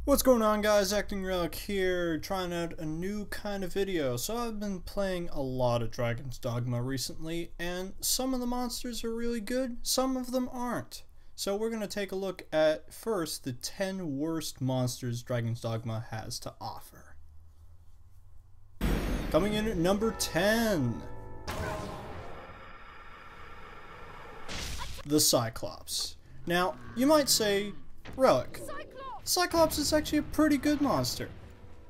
What's going on, guys? Acting Relic here, trying out a new kind of video. So I've been playing a lot of Dragon's Dogma recently, and some of the monsters are really good, some of them aren't. So we're going to take a look at, first, the 10 worst monsters Dragon's Dogma has to offer. Coming in at number 10, the Cyclops. Now, you might say, Relic, Cyclops is actually a pretty good monster.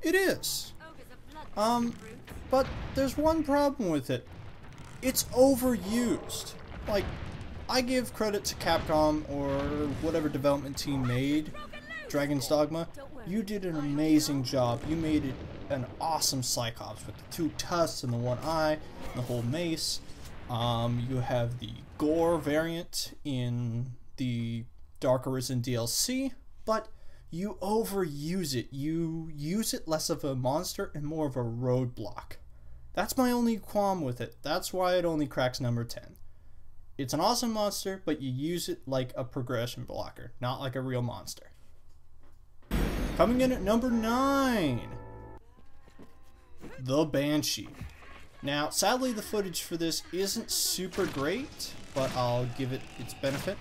It is. But there's one problem with it. It's overused. Like, I give credit to Capcom or whatever development team made Dragon's Dogma. You did an amazing job. You made it an awesome Cyclops with the 2 tusks and the 1 eye and the whole mace. You have the gore variant in the Dark Arisen DLC, but you overuse it. You use it less of a monster and more of a roadblock. That's my only qualm with it. That's why it only cracks number 10. It's an awesome monster, but you use it like a progression blocker, not like a real monster. Coming in at number 9, the Banshee. Now, sadly, the footage for this isn't super great, but I'll give it its benefit.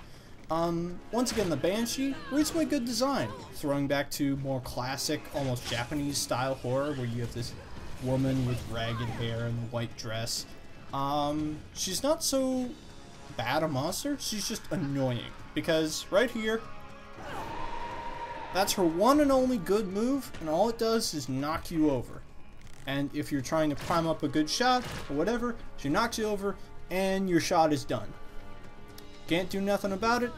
Once again, the Banshee, reasonably good design, throwing back to more classic, almost Japanese style horror, where you have this woman with ragged hair and a white dress. She's not so bad a monster, she's just annoying, because right here, that's her one and only good move, and all it does is knock you over. And if you're trying to prime up a good shot, or whatever, she knocks you over, and your shot is done. Can't do nothing about it.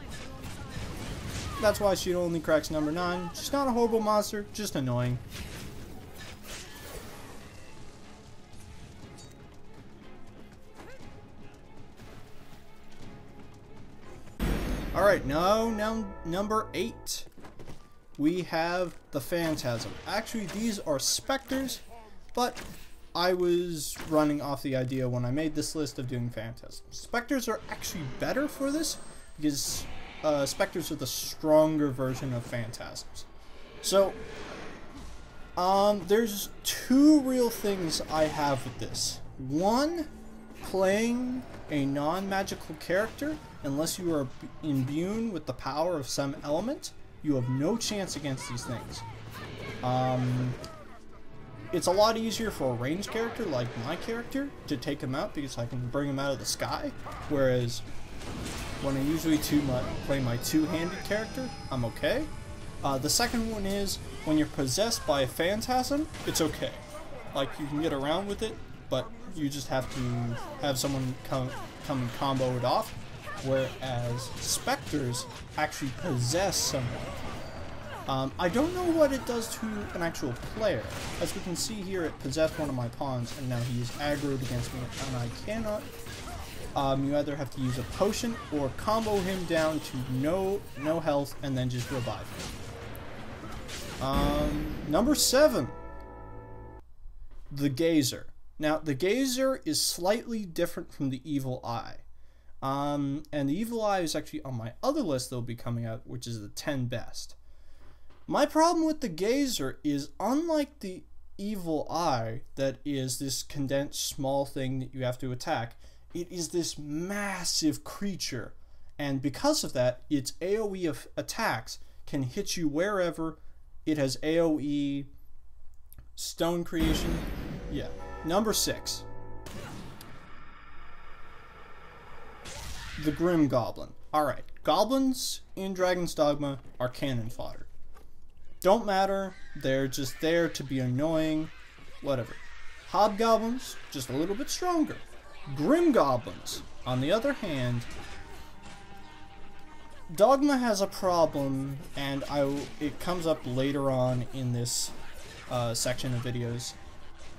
That's why she only cracks number 9. She's not a horrible monster, just annoying. Alright, now number 8. We have the Phantasm. Actually, these are specters, but I was running off the idea when I made this list of doing Phantasms. Specters are actually better for this because Specters are the stronger version of Phantasms. So, there's 2 real things I have with this. One, playing a non-magical character, unless you are imbued with the power of some element, you have no chance against these things. It's a lot easier for a ranged character like my character to take him out because I can bring him out of the sky, whereas when I usually play my 2-handed character, I'm okay. The second one is when you're possessed by a Phantasm, it's okay. Like, you can get around with it, but you just have to have someone come and combo it off, whereas Specters actually possess someone. I don't know what it does to an actual player. As we can see here, it possessed one of my pawns, and now he is aggroed against me, and I cannot. You either have to use a potion or combo him down to no health, and then just revive him. Number 7, the Gazer. Now, the Gazer is slightly different from the Evil Eye. And the Evil Eye is actually on my other list that will be coming out, which is the 10 best. My problem with the Gazer is, unlike the Evil Eye, that is this condensed small thing that you have to attack, it is this massive creature, and because of that, its AoE of attacks can hit you wherever. It has AoE, stone creation, yeah. Number 6. The Grim Goblin. Alright, goblins in Dragon's Dogma are cannon fodder. Don't matter, they're just there to be annoying, whatever. Hobgoblins, just a little bit stronger. Grim Goblins, on the other hand, Dogma has a problem, and it comes up later on in this section of videos,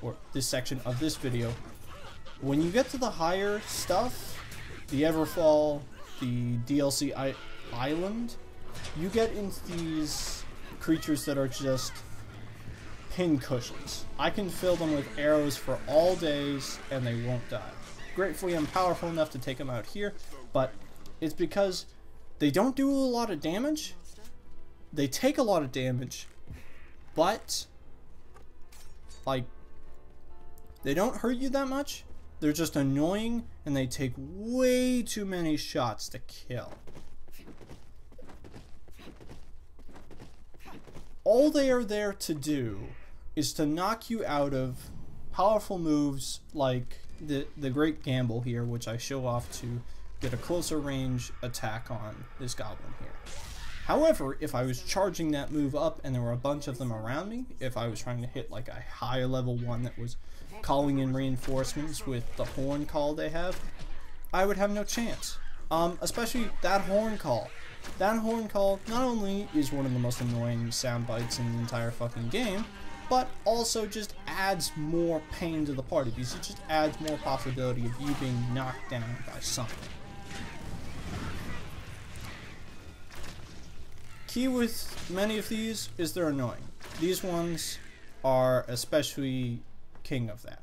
or this section of this video. When you get to the higher stuff, the Everfall, the DLC Island, you get into these creatures that are just pincushions. I can fill them with arrows for all days and they won't die. Gratefully, I'm powerful enough to take them out here, but it's because they don't do a lot of damage, they take a lot of damage, but like, they don't hurt you that much. They're just annoying, and they take way too many shots to kill. All they are there to do is to knock you out of powerful moves like the Great Gamble here, which I show off to get a closer range attack on this Goblin here. However, if I was charging that move up and there were a bunch of them around me, if I was trying to hit like a higher level one that was calling in reinforcements with the horn call they have, I would have no chance. Especially that horn call. That horn call not only is one of the most annoying sound bites in the entire fucking game, but also just adds more pain to the party, because it just adds more possibility of you being knocked down by something. Key with many of these is they're annoying. These ones are especially king of that.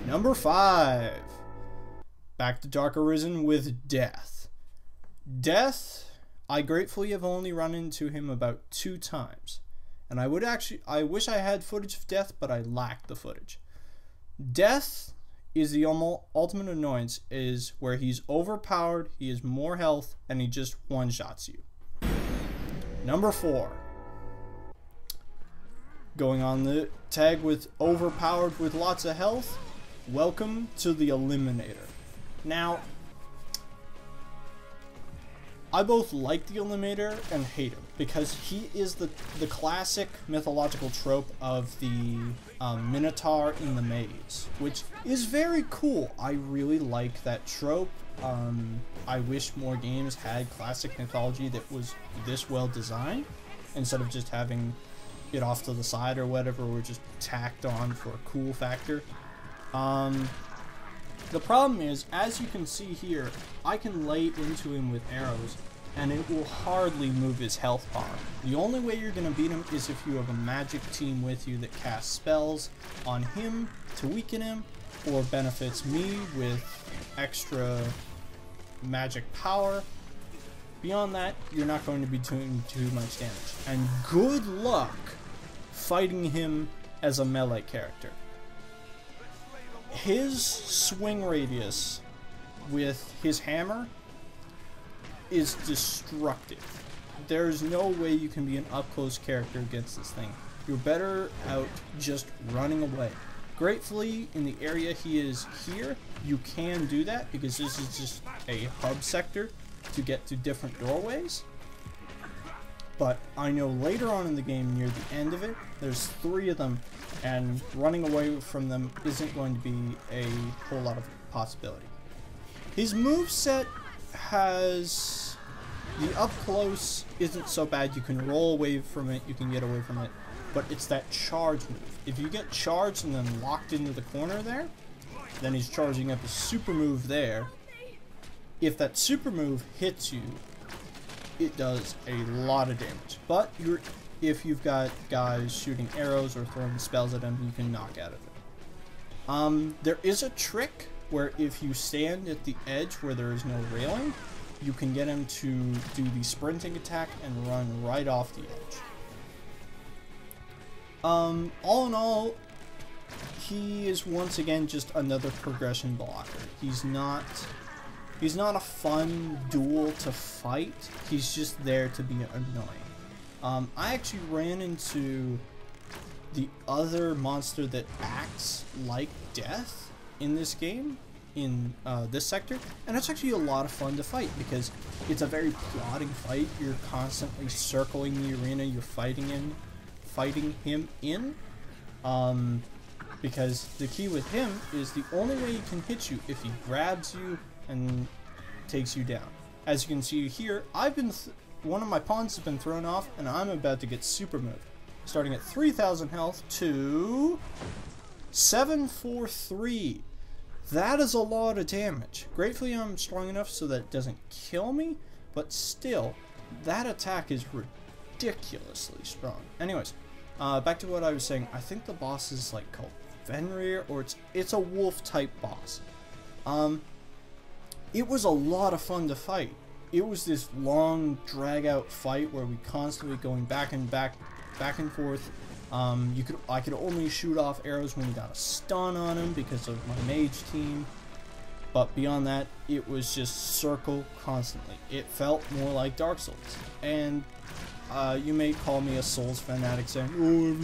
Number 5. Back to Dark Arisen with Death. Death, I gratefully have only run into him about 2 times. And I wish I had footage of Death, but I lacked the footage. Death is the ultimate annoyance, is where he's overpowered, he has more health, and he just one-shots you. Number 4. Going on the tag with overpowered with lots of health, welcome to the Eliminator. Now, I both like the Eliminator and hate him, because he is the classic mythological trope of the Minotaur in the Maze, which is very cool. I really like that trope. I wish more games had classic mythology that was this well designed, instead of just having it off to the side or whatever, or just tacked on for a cool factor. The problem is, as you can see here, I can lay into him with arrows, and it will hardly move his health bar. The only way you're going to beat him is if you have a magic team with you that casts spells on him to weaken him, or benefits me with extra magic power. Beyond that, you're not going to be doing too much damage. And good luck fighting him as a melee character. His swing radius with his hammer is destructive. There's no way you can be an up-close character against this thing. You're better out just running away. Gratefully, in the area he is here, you can do that, because this is just a hub sector to get to different doorways. But I know later on in the game, near the end of it, there's 3 of them, and running away from them isn't going to be a whole lot of possibility. His moveset has... the up close isn't so bad. You can roll away from it, you can get away from it, but it's that charge move. If you get charged and then locked into the corner there, then he's charging up a super move there. If that super move hits you, it does a lot of damage. But if you've got guys shooting arrows or throwing spells at him, you can knock out of it. There is a trick where if you stand at the edge where there is no railing, you can get him to do the sprinting attack and run right off the edge. All in all, he is once again just another progression blocker. He's not a fun duel to fight. He's just there to be annoying. I actually ran into the other monster that acts like Death in this game, in this sector, and it's actually a lot of fun to fight, because it's a very plodding fight. You're constantly circling the arena you're fighting him in, because the key with him is the only way he can hit you if he grabs you and takes you down. As you can see here, one of my pawns has been thrown off, and I'm about to get super moved. Starting at 3,000 health to 743. That is a lot of damage. Gratefully, I'm strong enough so that it doesn't kill me, but still, that attack is ridiculously strong. Anyways, back to what I was saying. I think the boss is like called Fenrir, or it's a wolf type boss. It was a lot of fun to fight. it was this long, drag-out fight where we constantly going back and forth. I could only shoot off arrows when we got a stun on him because of my mage team. But beyond that, it was just circle constantly. It felt more like Dark Souls. And you may call me a Souls fanatic saying, oh,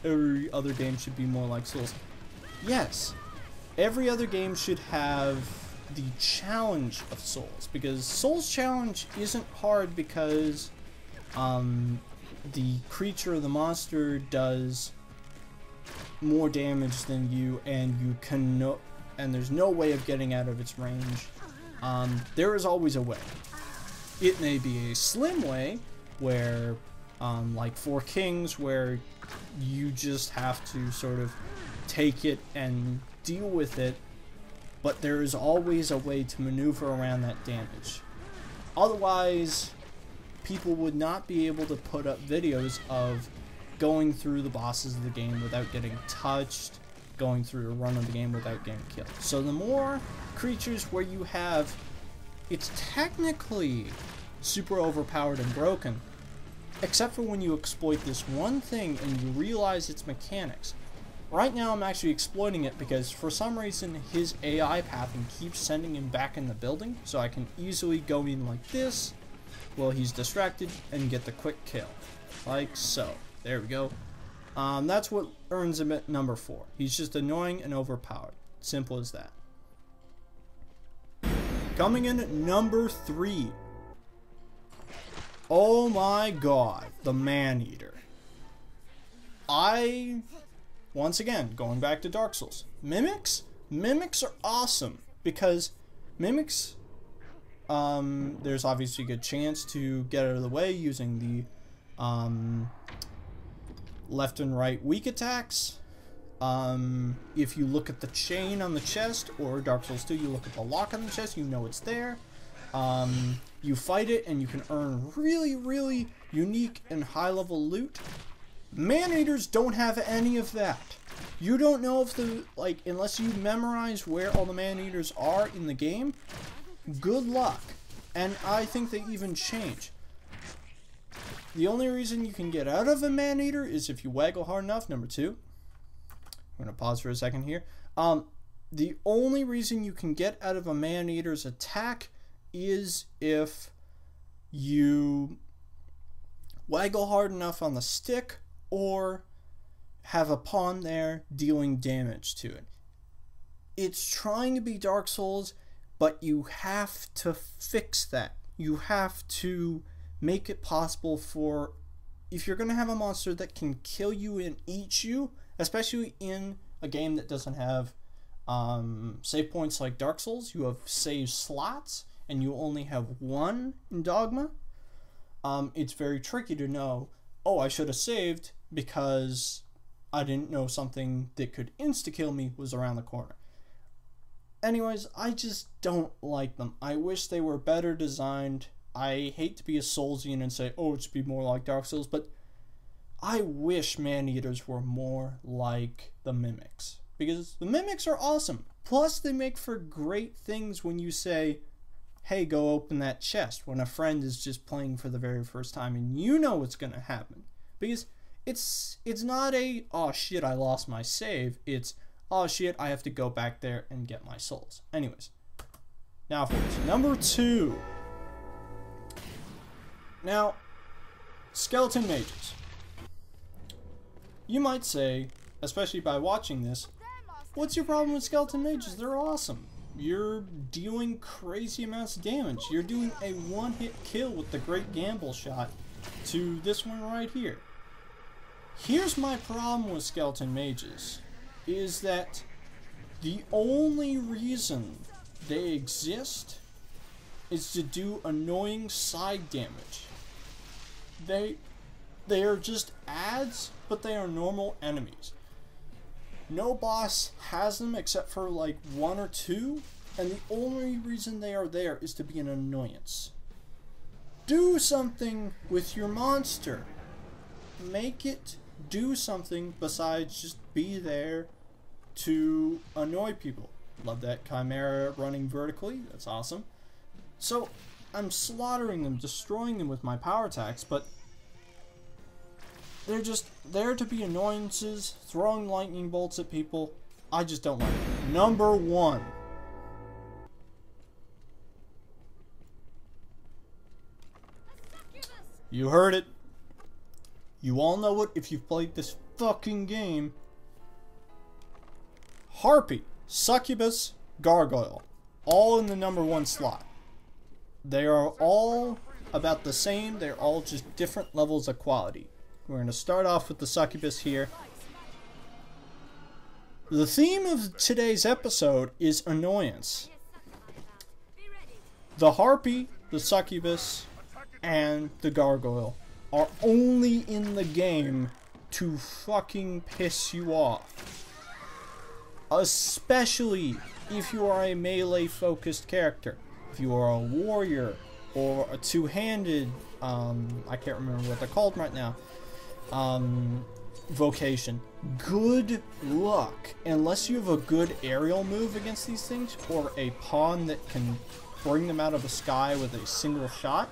every other game should be more like Souls. Yes, every other game should have the challenge of Souls, because Souls challenge isn't hard because the creature or the monster does more damage than you, and and there's no way of getting out of its range. There is always a way. It may be a slim way where like Four Kings, where you just have to sort of take it and deal with it, but there is always a way to maneuver around that damage. Otherwise, people would not be able to put up videos of going through the bosses of the game without getting touched, going through a run of the game without getting killed. So the more creatures where you have, it's technically super overpowered and broken, except for when you exploit this one thing and you realize its mechanics. Right now I'm actually exploiting it because for some reason his AI pathing keeps sending him back in the building, so I can easily go in like this while he's distracted and get the quick kill. Like so. There we go. That's what earns him at number 4. He's just annoying and overpowered. Simple as that. Coming in at number 3. Oh my god, the Maneater. Once again, going back to Dark Souls. Mimics are awesome because mimics, there's obviously a good chance to get out of the way using the left and right weak attacks. If you look at the chain on the chest, or Dark Souls 2, you look at the lock on the chest, you know it's there. You fight it and you can earn really, really unique and high level loot. Maneaters don't have any of that. You don't know if unless you memorize where all the Maneaters are in the game, good luck. And I think they even change. The only reason you can get out of a Maneater is if you waggle hard enough, number 2. I'm going to pause for a second here. The only reason you can get out of a Maneater's attack is if you waggle hard enough on the stick or have a pawn there dealing damage to it. It's trying to be Dark Souls, but you have to fix that. You have to make it possible for, if you're going to have a monster that can kill you and eat you, especially in a game that doesn't have save points like Dark Souls, you have save slots, and you only have one in Dogma. It's very tricky to know, oh, I should have saved because I didn't know something that could insta-kill me was around the corner. Anyways, I just don't like them. I wish they were better designed. I hate to be a Soulsian and say, oh, it should be more like Dark Souls, but I wish Maneaters were more like the Mimics, because the Mimics are awesome. Plus, they make for great things when you say, hey, go open that chest, when a friend is just playing for the very first time and you know what's going to happen. Because it's not a, oh shit, I lost my save. It's, oh shit, I have to go back there and get my souls. Anyways, now folks, number 2. Now, skeleton mages. You might say, especially by watching this, what's your problem with skeleton mages? They're awesome. You're dealing crazy amounts of damage. You're doing a one-hit kill with the Great Gamble shot to this one right here. Here's my problem with skeleton mages, is that the only reason they exist is to do annoying side damage. They are just adds, but they are normal enemies. No boss has them except for like 1 or 2, and the only reason they are there is to be an annoyance. Do something with your monster. Make it do something besides just be there to annoy people. Love that Chimera running vertically. That's awesome. So, I'm slaughtering them, destroying them with my power attacks, but they're just there to be annoyances, throwing lightning bolts at people. I just don't like it. Number 1. You heard it. You all know it if you've played this fucking game. Harpy, Succubus, Gargoyle. All in the number 1 slot. They are all about the same. They're all just different levels of quality. We're going to start off with the Succubus here. The theme of today's episode is annoyance. The Harpy, the Succubus, and the Gargoyle are only in the game to fucking piss you off. Especially if you are a melee focused character. If you are a warrior or a two-handed, I can't remember what they're called right now, vocation. Good luck. Unless you have a good aerial move against these things, or a pawn that can bring them out of the sky with a single shot,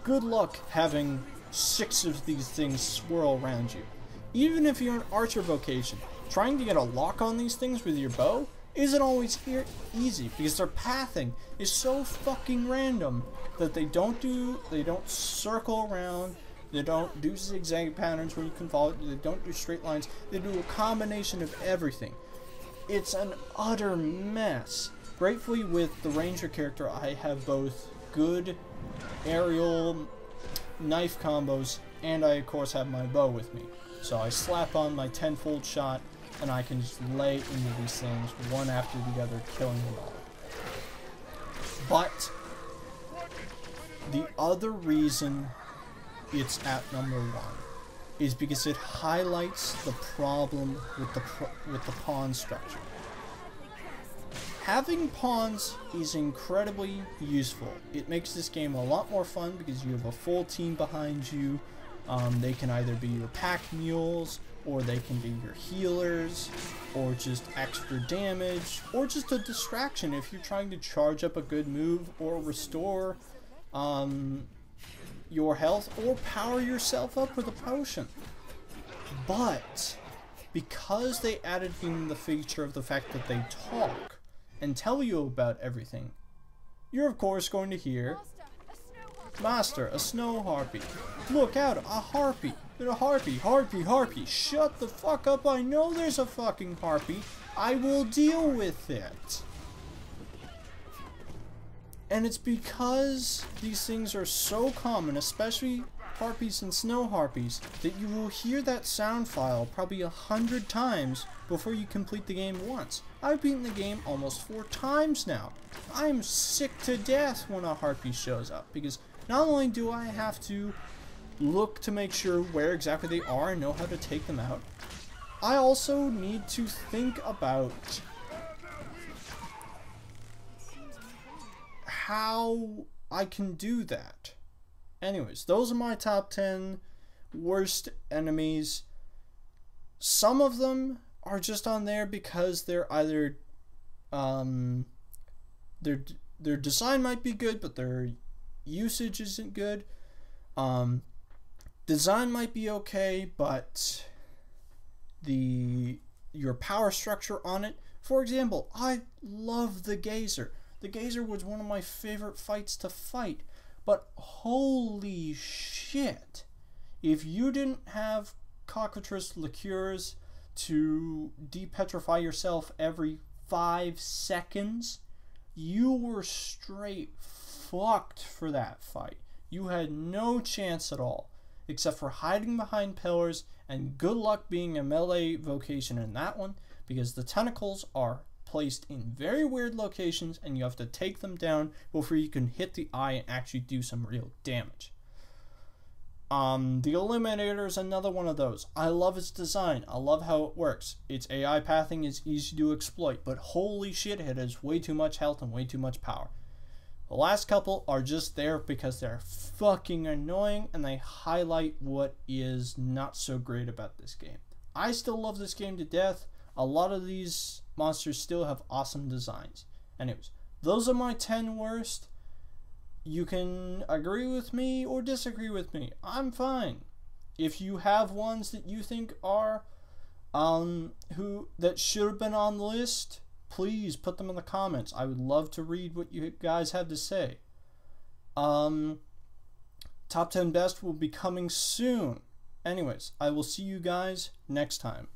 good luck having 6 of these things swirl around you. Even if you're an archer vocation, trying to get a lock on these things with your bow isn't always easy, because their pathing is so fucking random that they don't circle around, they don't do zigzag patterns where you can follow, they don't do straight lines, they do a combination of everything. It's an utter mess. Gratefully, with the ranger character, I have both good aerial knife combos, and I of course have my bow with me. So I slap on my tenfold shot, and I can just lay into these things one after the other, killing them all. But the other reason it's at number 1 is because it highlights the problem with the pawn structure. Having pawns is incredibly useful. It makes this game a lot more fun because you have a full team behind you. They can either be your pack mules, or they can be your healers, or just extra damage, or just a distraction if you're trying to charge up a good move, or restore your health, or power yourself up with a potion. But because they added in the feature of the fact that they talk and tell you about everything, you're of course going to hear, Master, a snow harpy. Look out, a harpy. There's a harpy, harpy, harpy. Shut the fuck up, I know there's a fucking harpy. I will deal with it. And it's because these things are so common, especially harpies and snow harpies, that you will hear that sound file probably 100 times before you complete the game once. I've beaten the game almost 4 times now. I'm sick to death when a harpy shows up, because not only do I have to look to make sure where exactly they are and know how to take them out, I also need to think about how I can do that. Anyways, those are my top 10 worst enemies. Some of them are just on there because they're either their design might be good, but their usage isn't good. Design might be okay, but your power structure on it. For example, I love the Gazer. The Gazer was one of my favorite fights to fight, but holy shit, if you didn't have cockatrice liqueurs to depetrify yourself every 5 seconds, you were straight fucked for that fight. You had no chance at all, except for hiding behind pillars, and good luck being a melee vocation in that one, because the tentacles are placed in very weird locations and you have to take them down before you can hit the eye and actually do some real damage. The Eliminator is another one of those. I love its design. I love how it works. Its AI pathing is easy to exploit, but holy shit, it has way too much health and way too much power. The last couple are just there because they're fucking annoying and they highlight what is not so great about this game. I still love this game to death. A lot of these monsters still have awesome designs. Anyways, those are my 10 worst. You can agree with me or disagree with me. I'm fine. If you have ones that you think are that should have been on the list, please put them in the comments. I would love to read what you guys have to say. Top 10 best will be coming soon. Anyways, I will see you guys next time.